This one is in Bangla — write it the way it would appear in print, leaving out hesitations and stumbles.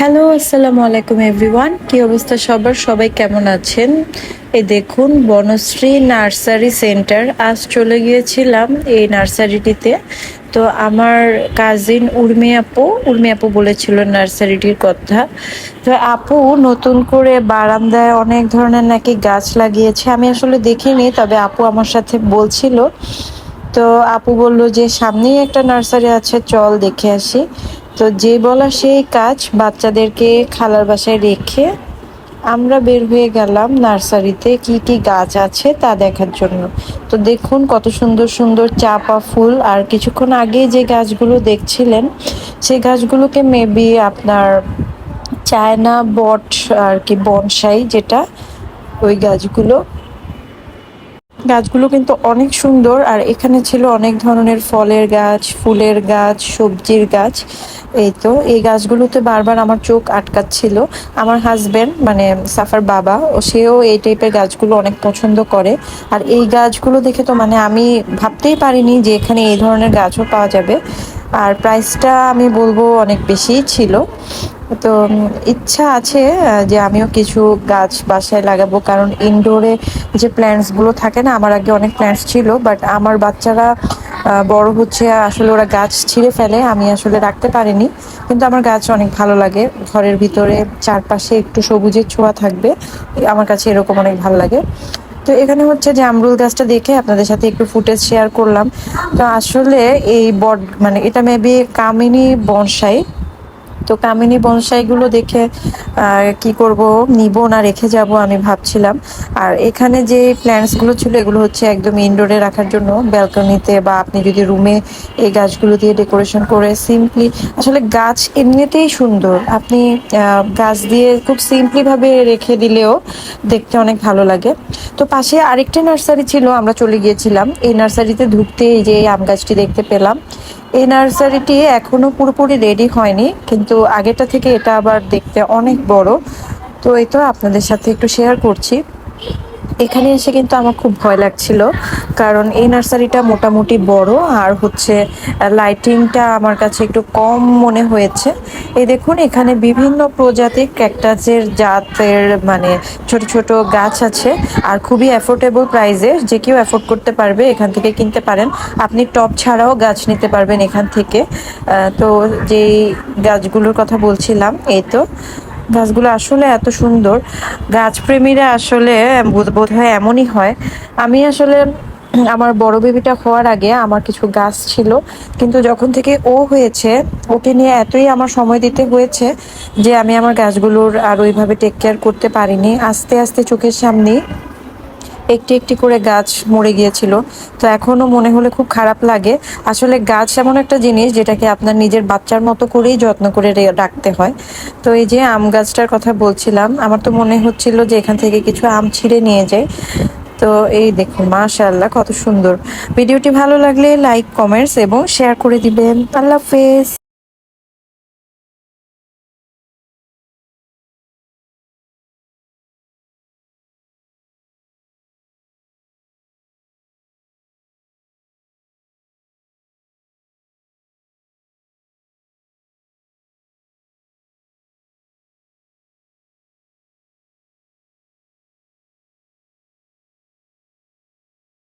হ্যালো, আসসালামু আলাইকুম এভরিওয়ান। কি অবস্থা সবার? সবাই কেমন আছেন? এই দেখুন বনশ্রী নার্সারি সেন্টার। আজ চলে গিয়েছিলাম এই নার্সারিটিতে। তো আমার কাজিন উর্মি আপু বলেছিল নার্সারিটির কথা। তো আপু নতুন করে বারান্দায় অনেক ধরনের নাকি গাছ লাগিয়েছে। আমি আসলে দেখিনি, তবে আপু আমার সাথে বলছিল। তো আপু বলল যে সামনেই একটা নার্সারি আছে, চল দেখে আসি। তো যে বলা সেই কাজ, বাচ্চাদেরকে খালার বাসায় রেখে আমরা বের হয়ে গেলাম নার্সারিতে কি কি গাছ আছে তা দেখার জন্য। তো দেখুন কত সুন্দর সুন্দর চাপা ফুল, আর কিছুক্ষণ আগে যে গাছগুলো দেখছিলেন সেই গাছগুলোকে মেবি আপনার চায়না বট আর কি, বনসাই যেটা, ওই গাছগুলো। গাছগুলো কিন্তু অনেক সুন্দর, আর এখানে ছিল অনেক ধরনের ফলের গাছ, ফুলের গাছ, সবজির গাছ। এই তো এই গাছগুলোতে বারবার আমার চোখ আটকাচ্ছিল। আমার হাজবেন্ড মানে সাফার বাবা, সেও এই টাইপের গাছগুলো অনেক পছন্দ করে। আর এই গাছগুলো দেখে তো মানে আমি ভাবতেই পারিনি যে এখানে এই ধরনের গাছও পাওয়া যাবে। আর প্রাইসটা আমি বলবো অনেক বেশিই ছিল। তো ইচ্ছা আছে যে আমিও কিছু গাছ বাসায় লাগাবো, কারণ ইনডোরে যে প্ল্যান্টসগুলো থাকে না, আমার আগে অনেক প্ল্যান্টস ছিল, বাট আমার বাচ্চারা বড় হচ্ছে, আসলে ওরা গাছ ছিঁড়ে ফেলে, আমি আসলে রাখতে পারিনি। কিন্তু আমার গাছ অনেক ভালো লাগে, ঘরের ভিতরে চারপাশে একটু সবুজের ছোঁয়া থাকবে, আমার কাছে এরকম অনেক ভালো লাগে। তো এখানে হচ্ছে যে আমরুল গাছটা দেখে আপনাদের সাথে একটু ফুটেজ শেয়ার করলাম। তো আসলে এই বট মানে এটা মেবি কামিনী বনসাই। তো কামিনী বনসাইগুলো দেখে কি করব, নিব না রেখে যাব আমি ভাবছিলাম। আর এখানে যে প্ল্যান্টসগুলো ছিল এগুলো হচ্ছে একদম ইনডোরে রাখার জন্য, ব্যালকনিতে বা আপনি যদি রুমে এই গাছগুলো দিয়ে ডেকোরেশন করে সিম্পলি, আসলে গাছ এমনিতেই সুন্দর, আপনি গাছ দিয়ে খুব সিম্পলি ভাবে রেখে দিলেও দেখতে অনেক ভালো লাগে। তো পাশে আরেকটা নার্সারি ছিল, আমরা চলে গিয়েছিলাম এই নার্সারিতে ঢুকতে, এই যে এই আম গাছটি দেখতে পেলাম। এই নার্সারিটি এখনো পুরোপুরি রেডি হয়নি, কিন্তু আগেরটা থেকে এটা আবার দেখতে অনেক বড়। তো এই তো আপনাদের সাথে একটু শেয়ার করছি। এখানে এসে কিন্তু আমার খুব ভয় লাগছিল, কারণ এই নার্সারিটা মোটামুটি বড়, আর হচ্ছে লাইটিংটা আমার কাছে একটু কম মনে হয়েছে। এই দেখুন এখানে বিভিন্ন প্রজাতির ক্যাকটাসের জাতের মানে ছোট ছোট গাছ আছে, আর খুবই অ্যাফোর্ডেবল প্রাইসে, যে কেউ অ্যাফোর্ড করতে পারবে, এখান থেকে কিনতে পারেন। আপনি টব ছাড়াও গাছ নিতে পারবেন এখান থেকে। তো যেই গাছগুলোর কথা বলছিলাম, এই তো গাছগুলো আসলে এত সুন্দর। গাছপ্রেমীরা আসলে বোধহয় এমনই হয়। আমি আসলে আমার বড় বেবিটা হওয়ার আগে আমার কিছু গাছ ছিল, কিন্তু যখন থেকে ও হয়েছে ওকে নিয়ে এতই আমার সময় দিতে হয়েছে যে আমি আমার গাছগুলোর আর ওইভাবে টেক কেয়ার করতে পারিনি। আস্তে আস্তে চোখের সামনেই একটি একটি করে গাছ মরে গিয়েছিল। তো এখনো মনে হলে খুব খারাপ লাগে। আসলে গাছ এমন একটা জিনিস যেটাকে আপনার নিজের বাচ্চার মতো করেই যত্ন করে রাখতে হয়। তো এই যে আম গাছটার কথা বলছিলাম, আমার তো মনে হচ্ছিল যে এখান থেকে কিছু আম ছিঁড়ে নিয়ে যাই। তো এই দেখুন মাশাআল্লাহ কত সুন্দর। ভিডিওটি ভালো লাগলে লাইক, কমেন্টস এবং শেয়ার করে দিবেন। আল্লাহ হাফেজ।